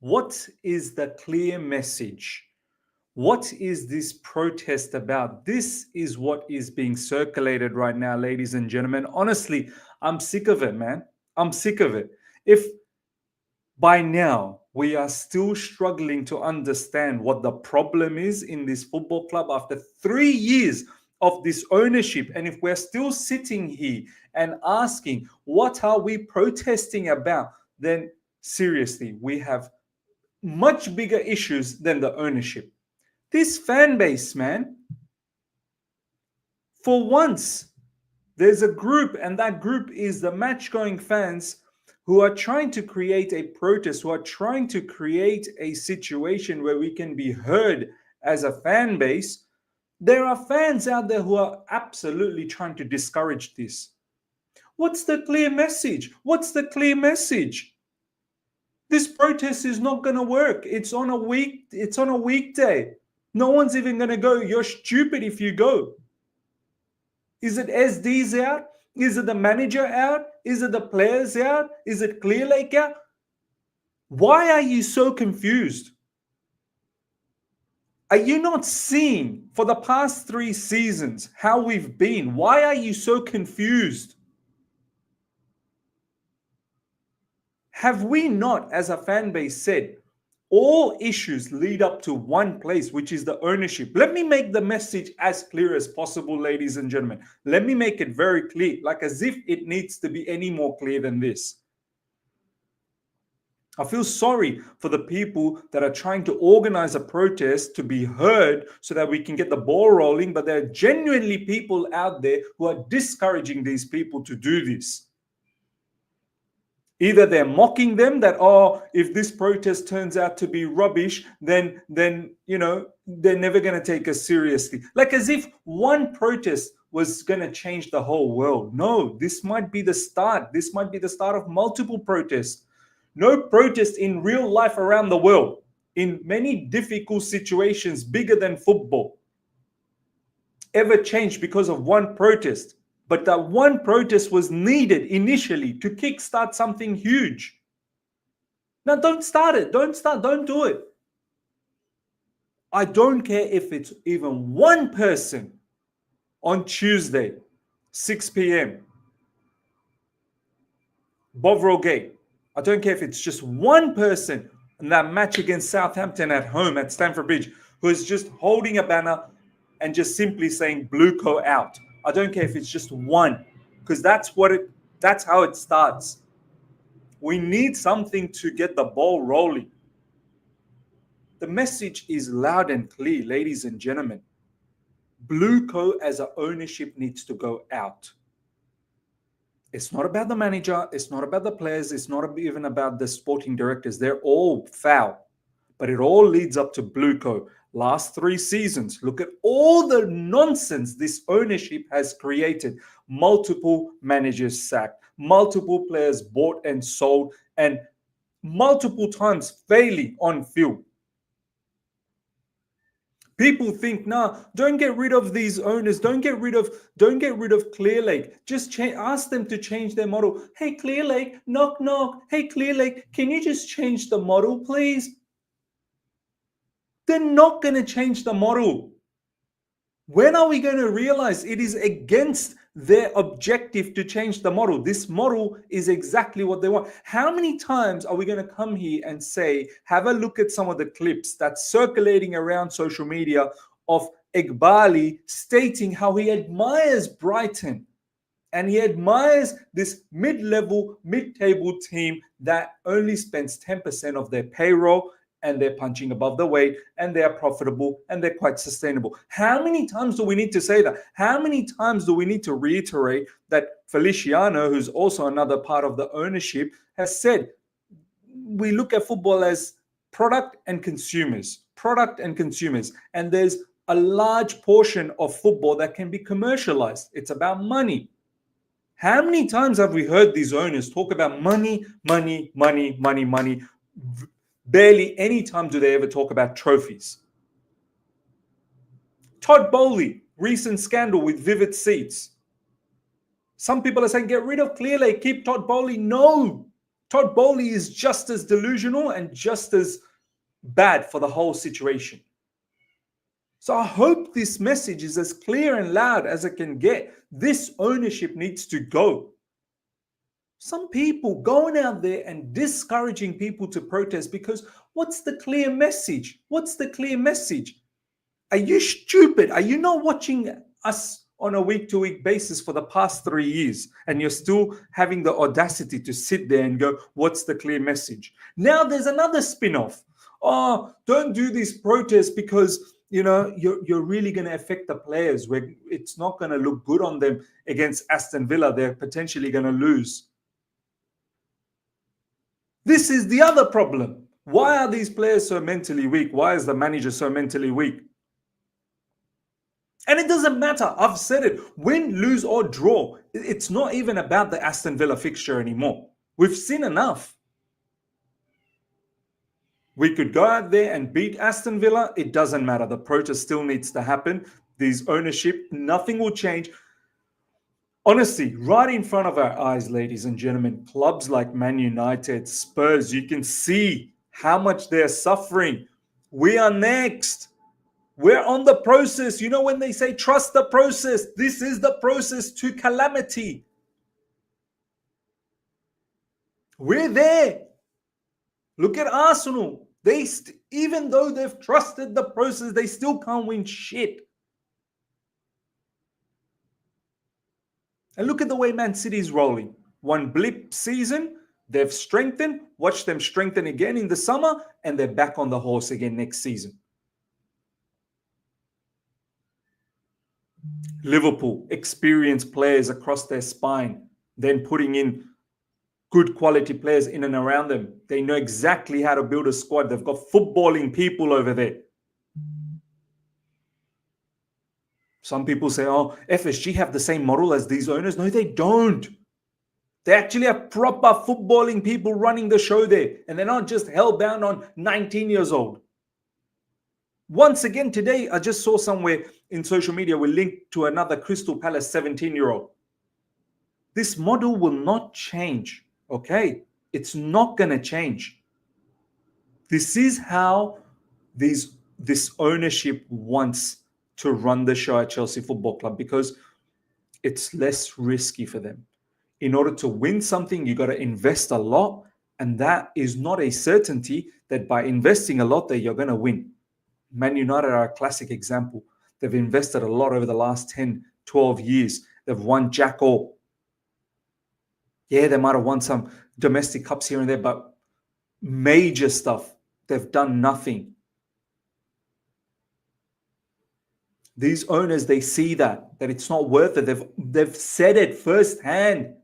What is the clear message? What is this protest about? This is what is being circulated right now, ladies and gentlemen. Honestly, I'm sick of it, man. I'm sick of it. If by now we are still struggling to understand what the problem is in this football club after 3 years of this ownership, and if we're still sitting here and asking, what are we protesting about, then seriously, we have much bigger issues than the ownership. This fan base, man, for once, there's a group, and that group is the match going fans who are trying to create a protest, who are trying to create a situation where we can be heard as a fan base. There are fans out there who are absolutely trying to discourage this. What's the clear message? What's the clear message? This protest is not going to work. It's on a weekday. No one's even going to go. You're stupid if you go. Is it SD's out? Is it the manager out? Is it the players out? Is it Clearlake out? Why are you so confused? Are you not seeing for the past 3 seasons how we've been? Why are you so confused? Have we not, as a fan base, said all issues lead up to one place, which is the ownership? Let me make the message as clear as possible, ladies and gentlemen. Let me make it very clear, like as if it needs to be any more clear than this. I feel sorry for the people that are trying to organize a protest to be heard so that we can get the ball rolling, but there are genuinely people out there who are discouraging these people to do this. Either they're mocking them that, oh, if this protest turns out to be rubbish, then they're never going to take us seriously. Like as if one protest was going to change the whole world. No, this might be the start. This might be the start of multiple protests. No protest in real life around the world, in many difficult situations bigger than football, ever changed because of one protest. But that one protest was needed initially to kickstart something huge. Now, don't start it. Don't do it. I don't care if it's even one person on Tuesday, 6 p.m., Bovril Gate. I don't care if it's just one person in that match against Southampton at home at Stamford Bridge who is just holding a banner and just simply saying Blueco out. I don't care if it's just one, because that's how it starts. We need something to get the ball rolling. The message is loud and clear, ladies and gentlemen. Blueco as an ownership needs to go out. It's not about the manager. It's not about the players. It's not even about the sporting directors. They're all foul. But it all leads up to Blueco. Last 3 seasons, look at all the nonsense this ownership has created. Multiple managers sacked, multiple players bought and sold, and multiple times failing on field. People think, nah, don't get rid of these owners. Don't get rid of Clearlake. Just ask them to change their model. Hey, Clearlake, knock, knock. Hey, Clearlake, can you just change the model, please? They're not going to change the model. When are we going to realize it is against their objective to change the model? This model is exactly what they want. How many times are we going to come here and say, have a look at some of the clips that's circulating around social media of Iqbali stating how he admires Brighton and he admires this mid-level, mid-table team that only spends 10% of their payroll, and they're punching above the weight, and they're profitable, and they're quite sustainable. How many times do we need to say that? How many times do we need to reiterate that Feliciano, who's also another part of the ownership, has said, we look at football as product and consumers, and there's a large portion of football that can be commercialized. It's about money. How many times have we heard these owners talk about money, money, money, money, money? Barely any time do they ever talk about trophies. Todd Bowley, recent scandal with Vivid Seats. Some people are saying, get rid of Clearlake, keep Todd Bowley. No, Todd Bowley is just as delusional and just as bad for the whole situation. So I hope this message is as clear and loud as it can get. This ownership needs to go. Some people going out there and discouraging people to protest because what's the clear message? What's the clear message? Are you stupid? Are you not watching us on a week-to-week basis for the past 3 years and you're still having the audacity to sit there and go, what's the clear message? Now there's another spin-off. Oh, don't do these protests because you're really going to affect the players where it's not going to look good on them against Aston Villa. They're potentially going to lose. This is the other problem. Why are these players so mentally weak? Why is the manager so mentally weak? And it doesn't matter. I've said it. Win, lose, or draw. It's not even about the Aston Villa fixture anymore. We've seen enough. We could go out there and beat Aston Villa. It doesn't matter. The protest still needs to happen. There's ownership. Nothing will change. Honestly, right in front of our eyes, ladies and gentlemen, clubs like Man United, Spurs, you can see how much they're suffering. We are next. We're on the process. You know when they say trust the process, this is the process to calamity. We're there. Look at Arsenal. Even though they've trusted the process, they still can't win shit. And look at the way Man City is rolling. One blip season, they've strengthened. Watch them strengthen again in the summer, and they're back on the horse again next season. Liverpool, experienced players across their spine, then putting in good quality players in and around them. They know exactly how to build a squad. They've got footballing people over there. Some people say, oh, FSG have the same model as these owners. No, they don't. They actually have proper footballing people running the show there. And they're not just hell-bound on 19 years old. Once again, today, I just saw somewhere in social media, we linked to another Crystal Palace 17-year-old. This model will not change, okay? It's not going to change. This is how this ownership wants to run the show at Chelsea Football Club because it's less risky for them. In order to win something, you got to invest a lot, and that is not a certainty that by investing a lot that you're going to win. Man United are a classic example. They've invested a lot over the last 10, 12 years. They've won jack all. Yeah, they might have won some domestic cups here and there, but major stuff, they've done nothing. These owners, they see that it's not worth it. They've said it firsthand.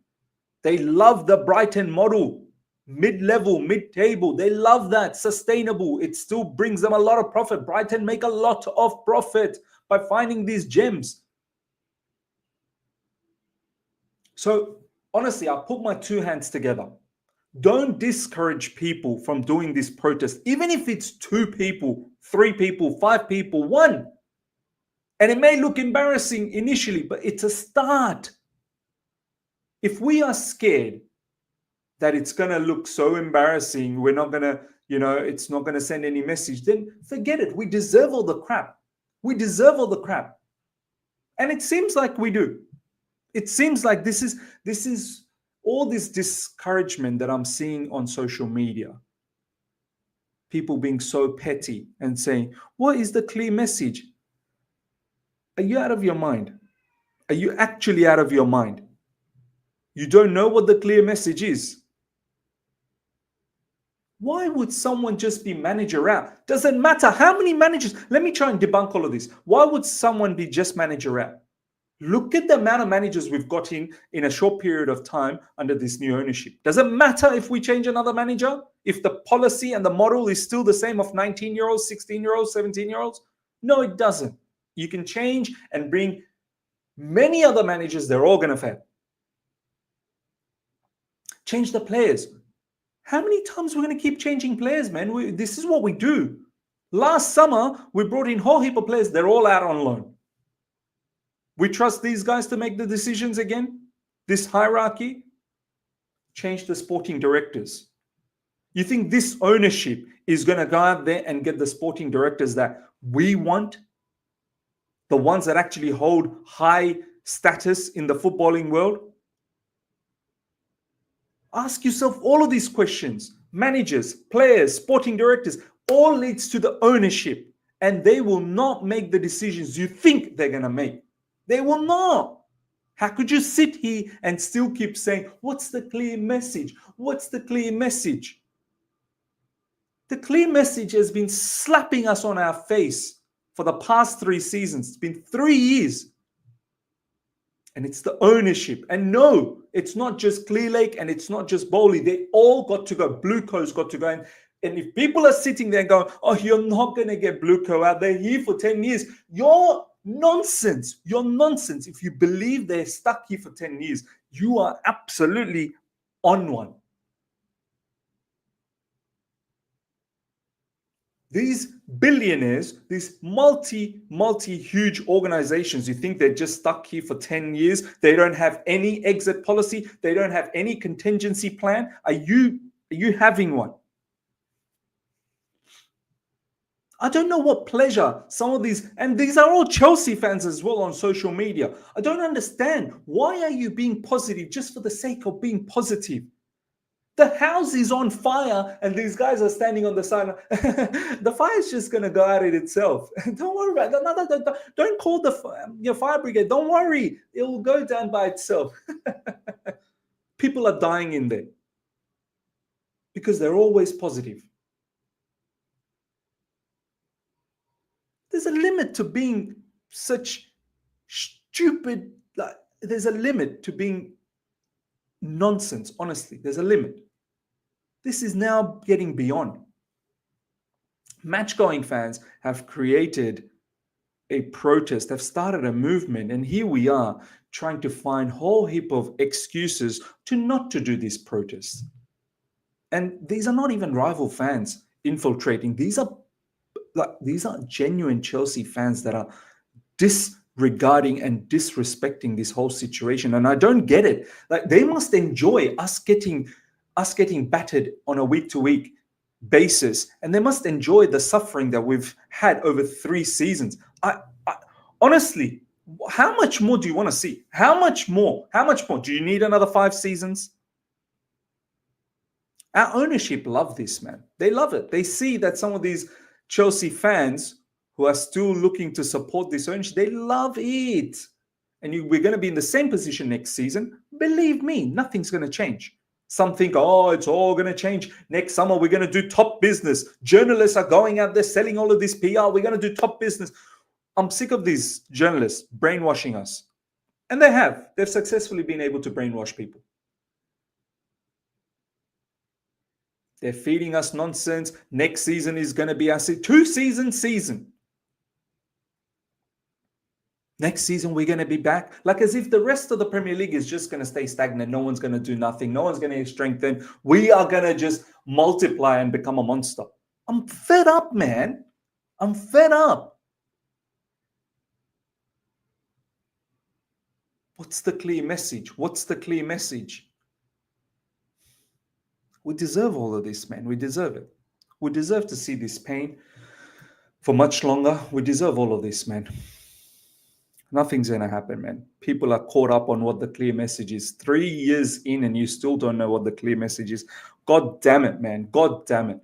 They love the Brighton model. Mid-level, mid-table. They love that. Sustainable. It still brings them a lot of profit. Brighton make a lot of profit by finding these gems. So, honestly, I put my two hands together. Don't discourage people from doing this protest. Even if it's 2 people, 3 people, 5 people, 1. And it may look embarrassing initially, but it's a start. If we are scared that it's going to look so embarrassing, we're not going to, it's not going to send any message, then forget it. We deserve all the crap. We deserve all the crap. And it seems like we do. It seems like this is all this discouragement that I'm seeing on social media. People being so petty and saying, what is the clear message? Are you out of your mind? Are you actually out of your mind? You don't know what the clear message is. Why would someone just be manager out? Doesn't matter how many managers. Let me try and debunk all of this. Why would someone be just manager out? Look at the amount of managers we've got in a short period of time under this new ownership. Does it matter if we change another manager? If the policy and the model is still the same of 19-year-olds, 16-year-olds, 17-year-olds? No, it doesn't. You can change and bring many other managers. They're all going to fail. Change the players. How many times we're going to keep changing players, man? This is what we do. Last summer, we brought in a whole heap of players. They're all out on loan. We trust these guys to make the decisions again? This hierarchy? change the sporting directors. You think this ownership is going to go out there and get the sporting directors that we want? The ones that actually hold high status in the footballing world? Ask yourself all of these questions. Managers, players, sporting directors, all leads to the ownership. And they will not make the decisions you think they're going to make. They will not. How could you sit here and still keep saying, what's the clear message? What's the clear message? The clear message has been slapping us on our face for the past 3 seasons. It's been 3 years. And it's the ownership. And no, it's not just Clear Lake and it's not just Bowley. They all got to go. Blue Co's got to go. And if people are sitting there going, oh, you're not going to get Blue Co out. They're here for 10 years. You're nonsense. You're nonsense. If you believe they're stuck here for 10 years, you are absolutely on one. These billionaires, these huge organizations, you think they're just stuck here for 10 years? They don't have any exit policy. They don't have any contingency plan. Are you having one? I don't know what pleasure some of these, and these are all Chelsea fans as well on social media. I don't understand. Why are you being positive just for the sake of being positive? The house is on fire and these guys are standing on the side. The fire is just going to go out it itself. Don't worry about it. Don't call your fire brigade. Don't worry. It will go down by itself. People are dying in there because they're always positive. There's a limit to being such stupid. There's a limit to being nonsense. Honestly, there's a limit. This is now getting beyond. Match-going fans have created a protest, have started a movement, and here we are trying to find a whole heap of excuses to not to do these protests. And these are not even rival fans infiltrating. These are genuine Chelsea fans that are disregarding and disrespecting this whole situation. And I don't get it. Like, they must enjoy us getting battered on a week-to-week basis, and they must enjoy the suffering that we've had over 3 seasons. I honestly, how much more do you want to see? How much more? Do you need another 5 seasons? Our ownership love this, man. They love it. They see that some of these Chelsea fans who are still looking to support this ownership, they love it. And we're going to be in the same position next season. Believe me, nothing's going to change. Some think, oh, it's all going to change. Next summer, we're going to do top business. Journalists are going out there selling all of this PR. We're going to do top business. I'm sick of these journalists brainwashing us. And they have. They've successfully been able to brainwash people. They're feeding us nonsense. Next season is going to be our 2-season season. Next season, we're going to be back. Like as if the rest of the Premier League is just going to stay stagnant. No one's going to do nothing. No one's going to strengthen. We are going to just multiply and become a monster. I'm fed up, man. I'm fed up. What's the clear message? What's the clear message? We deserve all of this, man. We deserve it. We deserve to see this pain for much longer. We deserve all of this, man. Nothing's going to happen, man. People are caught up on what the clear message is. 3 years in and you still don't know what the clear message is. God damn it, man. God damn it.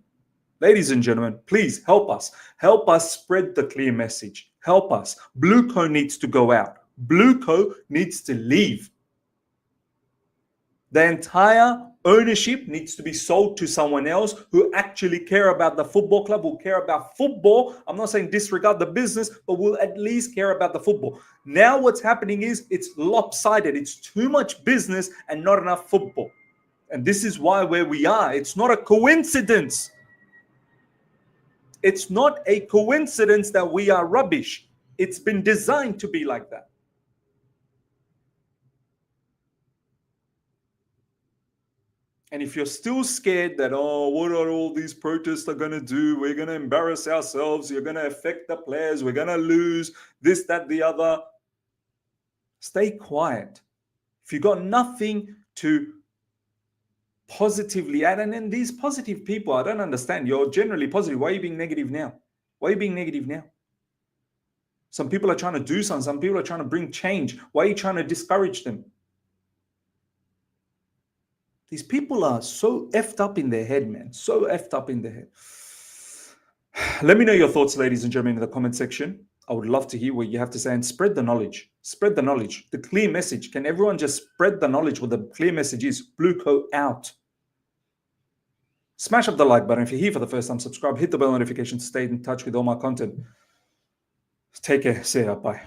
Ladies and gentlemen, please help us. Help us spread the clear message. Help us. Blue Co needs to go out. Blue Co needs to leave. The entire ownership needs to be sold to someone else who actually care about the football club, who care about football. I'm not saying disregard the business, but will at least care about the football. Now what's happening is it's lopsided. It's too much business and not enough football. And this is why where we are. It's not a coincidence. It's not a coincidence that we are rubbish. It's been designed to be like that. And if you're still scared that, oh, what are all these protests are going to do? We're going to embarrass ourselves. You're going to affect the players. We're going to lose this, that, the other. Stay quiet. If you've got nothing to positively at. And then these positive people, I don't understand. You're generally positive. Why are you being negative now? Why are you being negative now? Some people are trying to do something. Some people are trying to bring change. Why are you trying to discourage them? These people are so effed up in their head, man. So effed up in their head. Let me know your thoughts, ladies and gentlemen, in the comment section. I would love to hear what you have to say, and spread the knowledge. Spread the knowledge. The clear message. Can everyone just spread the knowledge? What the clear message is? Blue coat out. Smash up the like button. If you're here for the first time, subscribe. Hit the bell notification to stay in touch with all my content. Take care. See ya. Bye.